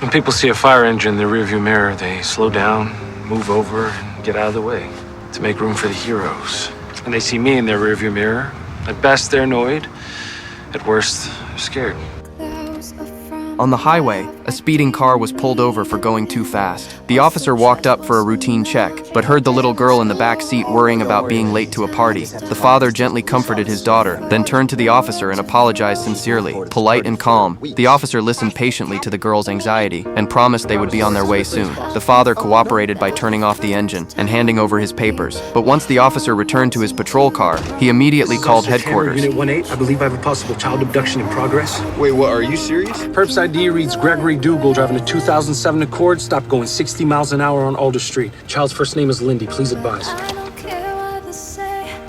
When people see a fire engine in the rearview mirror, they slow down, move over, and get out of the way to make room for the heroes. And they see me in their rearview mirror. At best, they're annoyed. At worst, they're scared. On the highway, a speeding car was pulled over for going too fast. The officer walked up for a routine check, but heard the little girl in the back seat worrying about being late to a party. The father gently comforted his daughter, then turned to the officer and apologized sincerely. Polite and calm, the officer listened patiently to the girl's anxiety and promised they would be on their way soon. The father cooperated by turning off the engine and handing over his papers. But once the officer returned to his patrol car, he immediately called headquarters. Unit 18, I believe I have a possible child abduction in progress. Wait, what, are you serious? Perp's ID reads Gregory Dougal driving a 2007 Accord, stopped going 60 miles an hour on Alder Street. Child's first name is Lindy, please advise.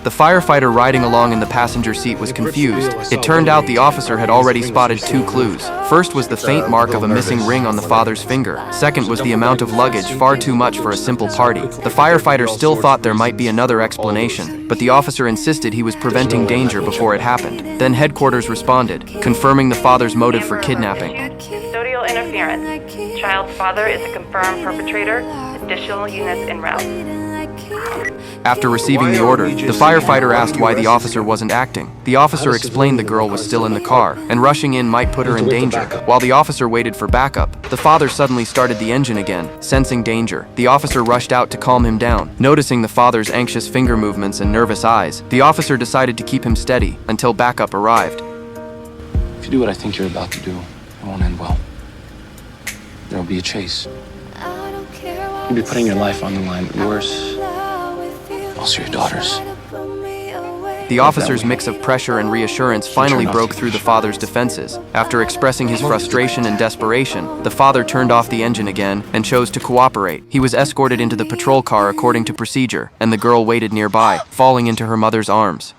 The firefighter riding along in the passenger seat was confused. It turned out the officer had already spotted two clues. First was the faint mark of a missing ring on the father's finger. Second was the amount of luggage, far too much for a simple party. The firefighter still thought there might be another explanation, but the officer insisted he was preventing danger before it happened. Then headquarters responded, confirming the father's motive for kidnapping. Custodial interference. Child's father is a confirmed perpetrator. Additional units en route. After receiving the order, the firefighter asked why the officer wasn't acting. The officer explained the girl was still in the car, and rushing in might put her in danger. While the officer waited for backup, the father suddenly started the engine again. Sensing danger, the officer rushed out to calm him down. Noticing the father's anxious finger movements and nervous eyes, the officer decided to keep him steady until backup arrived. If you do what I think you're about to do, it won't end well. There'll be a chase. You'll be putting your life on the line, but yours, also your daughter's. The officer's mix of pressure and reassurance finally broke through the father's defenses. After expressing his frustration and desperation, the father turned off the engine again and chose to cooperate. He was escorted into the patrol car according to procedure, and the girl waited nearby, falling into her mother's arms.